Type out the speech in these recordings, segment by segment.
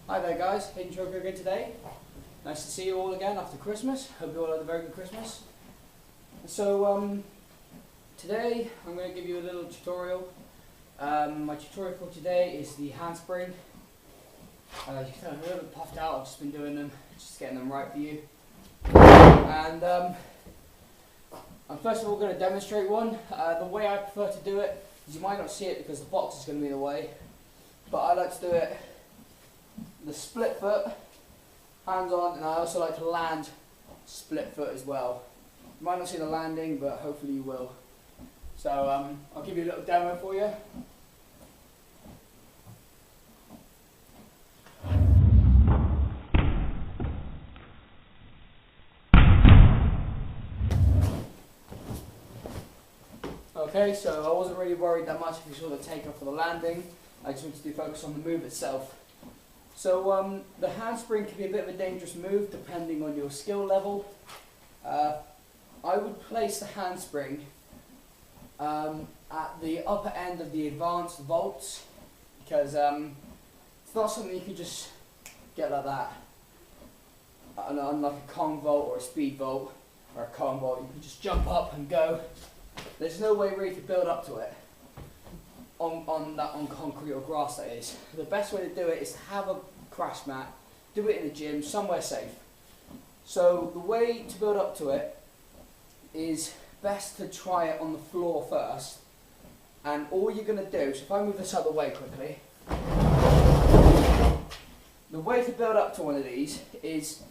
Hi there guys, Hayden Troker again today. Nice to see you all again after Christmas. Hope you all had a very good Christmas. So today I'm going to give you a little tutorial. My tutorial for today is the handspring. You can tell I'm a little bit puffed out, I've just been doing them, just getting them right for you. And I'm first of all going to demonstrate one. The way I prefer to do it is you might not see it because the box is going to be in the way, but I like to do it the split foot, hands on, and I also like to land split foot as well. You might not see the landing, but hopefully you will. So I'll give you a little demo for you. Okay, so I wasn't really worried that much if you saw the takeoff or the landing. I just wanted to focus on the move itself. So the handspring can be a bit of a dangerous move depending on your skill level. I would place the handspring at the upper end of the advanced vaults because it's not something you can just get like that. Unlike a Kong vault or a speed vault or a Kong vault, you can just jump up and go. There's no way really to build up to it. On concrete or grass, that is. The best way to do it is to have a crash mat, do it in a gym, somewhere safe. So the way to build up to it is best to try it on the floor first, and all you're going to do, so if I move this out of the way quickly, the way to build up to one of these is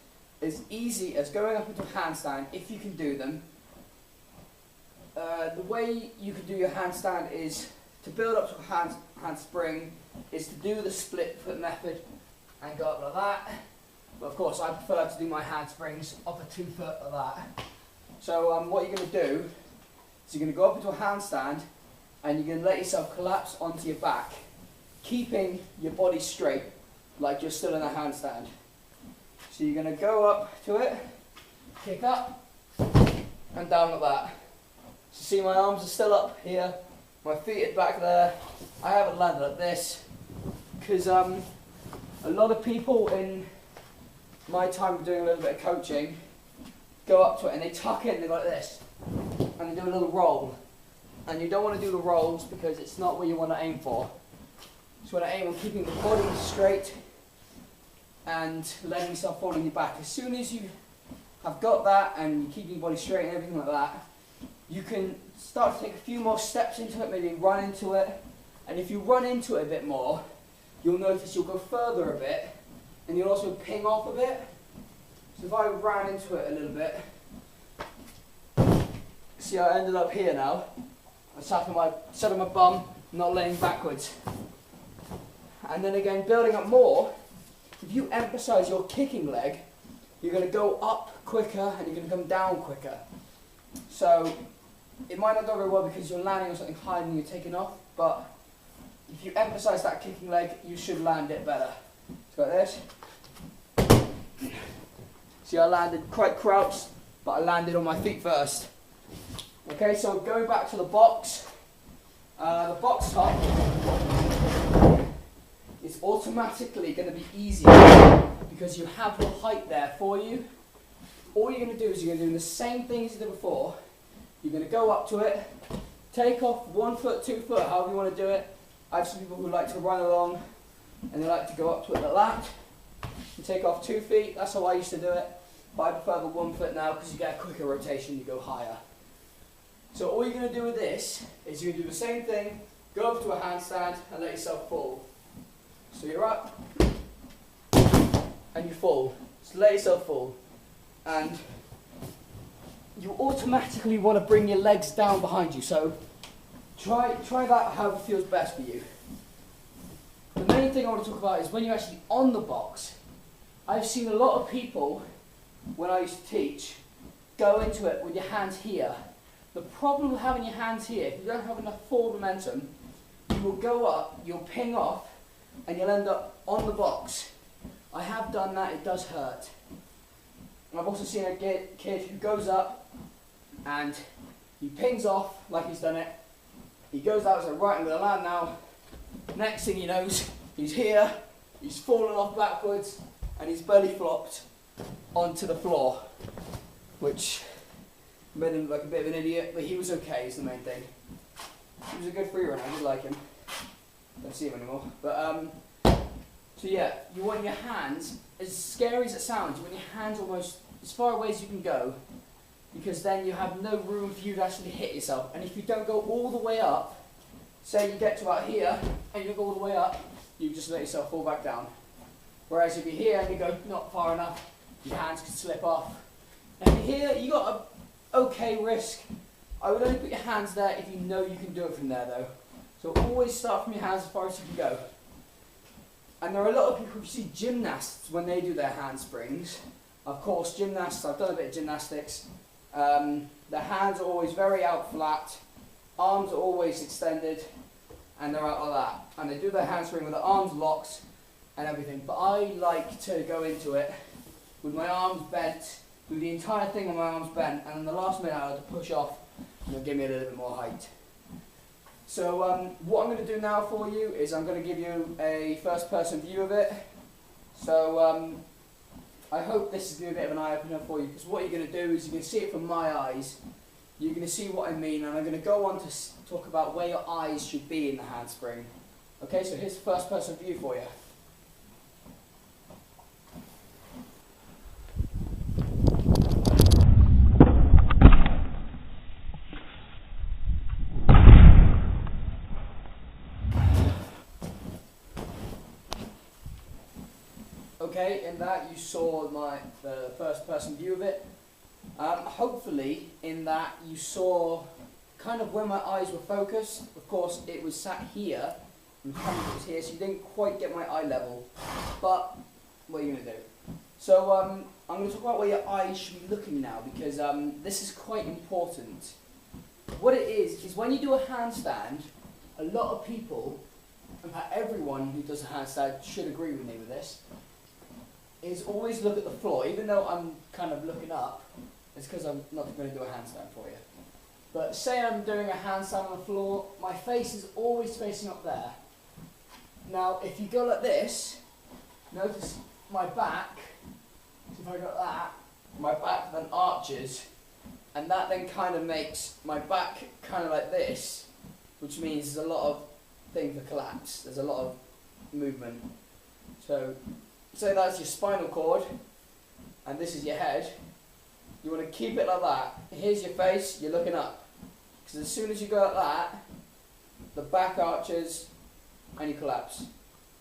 as easy as going up into a handstand, if you can do them. The way you can do your handstand is to build up to a handspring is to do the split foot method and go up like that. But of course I prefer to do my handsprings up a 2 foot like that. So what you're going to do is you're going to go up into a handstand and you're going to let yourself collapse onto your back, keeping your body straight like you're still in a handstand. So you're going to go up to it, kick up and down like that. So see, my arms are still up here, my feet are back there. I haven't landed like this because a lot of people in my time of doing a little bit of coaching go up to it and they tuck in, they go like this, and they do a little roll. And you don't want to do the rolls because it's not what you want to aim for. You want to aim on keeping the body straight and letting yourself fall on your back. As soon as you have got that and you're keeping your body straight and everything like that, you can start to take a few more steps into it, maybe run into it. And if you run into it a bit more, you'll notice you'll go further a bit, and you'll also ping off a bit. So if I ran into it a little bit, see how I ended up here now? I sat on my bum, not laying backwards. And then again, building up more, if you emphasize your kicking leg, you're going to go up quicker and you're going to come down quicker. So it might not go very well because you're landing on something higher than you're taking off, but if you emphasize that kicking leg, you should land it better. So like this. See, I landed quite crouched, but I landed on my feet first. Okay, so going back to the box top is automatically going to be easier because you have the height there for you. All you're going to do is you're going to do the same thing as you did before. You're going to go up to it, take off 1 foot, 2 foot, however you want to do it. I have some people who like to run along and they like to go up to it like that. You take off 2 feet, that's how I used to do it. But I prefer the 1 foot now because you get a quicker rotation, you go higher. So all you're going to do with this is you're going to do the same thing, go up to a handstand and let yourself fall. So you're up and you fall. So let yourself fall. And you automatically want to bring your legs down behind you. So try that however feels best for you. The main thing I want to talk about is when you're actually on the box. I've seen a lot of people, when I used to teach, go into it with your hands here. The problem with having your hands here, if you don't have enough forward momentum, you will go up, you'll ping off, and you'll end up on the box. I have done that, it does hurt. And I've also seen a kid who goes up and he pings off like he's done it. He goes out and says, right, I'm going to land now. Next thing he knows, he's here he's fallen off backwards and he's belly flopped onto the floor, which made him look like a bit of an idiot, but he was okay, is the main thing. He was a good free runner, I did like him. Don't see him anymore. But so yeah, you want your hands, as scary as it sounds, you want your hands almost as far away as you can go, because then you have no room for you to actually hit yourself. And if you don't go all the way up, say you get to about here, and you go all the way up, you just let yourself fall back down. Whereas if you're here and you go not far enough, your hands can slip off. And if you're here, you got a okay risk. I would only put your hands there if you know you can do it from there though. So always start from your hands as far as you can go. And there are a lot of people who see gymnasts when they do their handsprings. Of course, gymnasts, I've done a bit of gymnastics. Their hands are always very out flat, arms are always extended, and they're out like that. And they do their handspring with their arms locked and everything. But I like to go into it with my arms bent, with the entire thing on my arms bent, and in the last minute I like to push off and it'll give me a little bit more height. So what I'm going to do now for you is I'm going to give you a first person view of it. So I hope this is going to be a bit of an eye opener for you, because what you're going to do is you're going to see it from my eyes, you're going to see what I mean, and I'm going to go on to talk about where your eyes should be in the handspring. Okay, so here's the first person view for you. Okay, in that you saw the first person view of it. Hopefully in that you saw kind of where my eyes were focused. Of course it was sat here and the camera was here, so you didn't quite get my eye level, but what are you going to do? So I'm going to talk about where your eyes should be looking now, because this is quite important. What it is when you do a handstand, a lot of people, in fact everyone who does a handstand should agree with me with this, is always look at the floor. Even though I'm kind of looking up, it's because I'm not going to do a handstand for you. But say I'm doing a handstand on the floor, my face is always facing up there. Now if you go like this, notice my back, so if I go like that, my back then arches, and that then kind of makes my back kind of like this, which means there's a lot of thing for collapse, there's a lot of movement. So that's your spinal cord, and this is your head. You want to keep it like that. Here's your face, you're looking up. Because as soon as you go like that, the back arches and you collapse.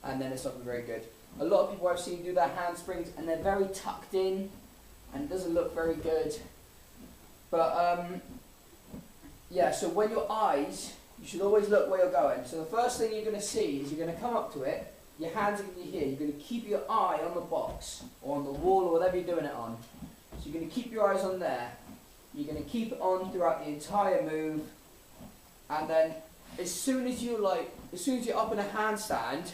And then it's not very good. A lot of people I've seen do their handsprings and they're very tucked in and it doesn't look very good. But yeah, so when your eyes, you should always look where you're going. So the first thing you're going to see is you're going to come up to it. Your hands are going to be here. You're going to keep your eye on the box or on the wall or whatever you're doing it on. So you're going to keep your eyes on there. You're going to keep it on throughout the entire move. And then as soon as you're up in a handstand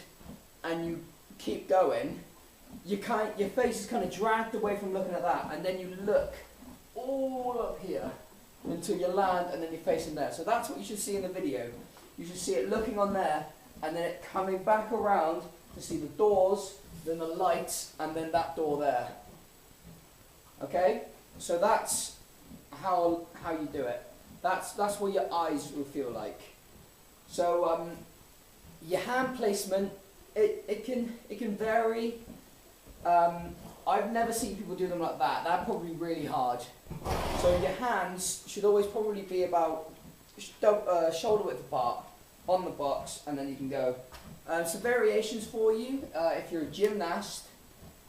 and you keep going, your face is kind of dragged away from looking at that, and then you look all up here until you land, and then you're facing there. So that's what you should see in the video. You should see it looking on there, and then it coming back around to see the doors, then the lights, and then that door there. Okay? So that's how you do it. That's what your eyes will feel like. So your hand placement, it can vary. I've never seen people do them like that. That's probably really hard. So your hands should always probably be about shoulder width apart on the box, and then you can go. Some variations for you. If you're a gymnast,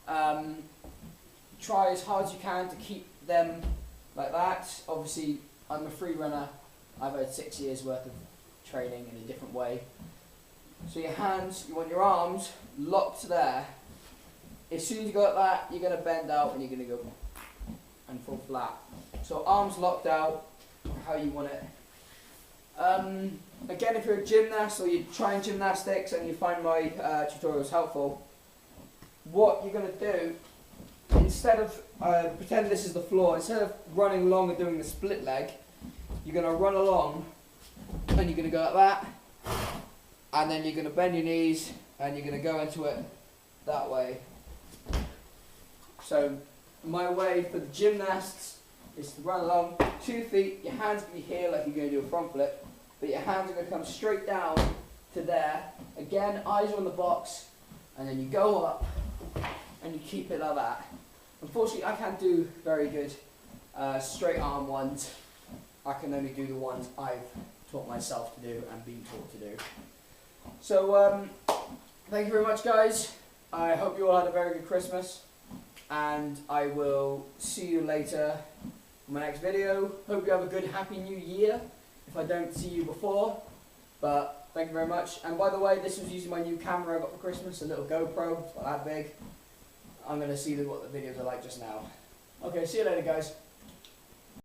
try as hard as you can to keep them like that. Obviously, I'm a free runner. I've had 6 years worth of training in a different way. So your hands, you want your arms locked there. As soon as you go like that, you're going to bend out and you're going to go and fall flat. So arms locked out, how you want it. Again, if you're a gymnast or you're trying gymnastics and you find my tutorials helpful, what you're going to do, instead of, pretend this is the floor, instead of running along and doing the split leg, you're going to run along and you're going to go like that, and then you're going to bend your knees and you're going to go into it that way. So my way for the gymnasts is to run along 2 feet, your hands will be here like you're going to do a front flip, but your hands are going to come straight down to there. Again, eyes are on the box, and then you go up and you keep it like that. Unfortunately, I can't do very good straight arm ones. I can only do the ones I've taught myself to do and been taught to do. So thank you very much, guys. I hope you all had a very good Christmas, and I will see you later in my next video. Hope you have a good happy new year if I don't see you before, but thank you very much. And by the way, this was using my new camera I got for Christmas, a little GoPro, it's not that big. I'm going to see what the videos are like just now. Okay, see you later, guys.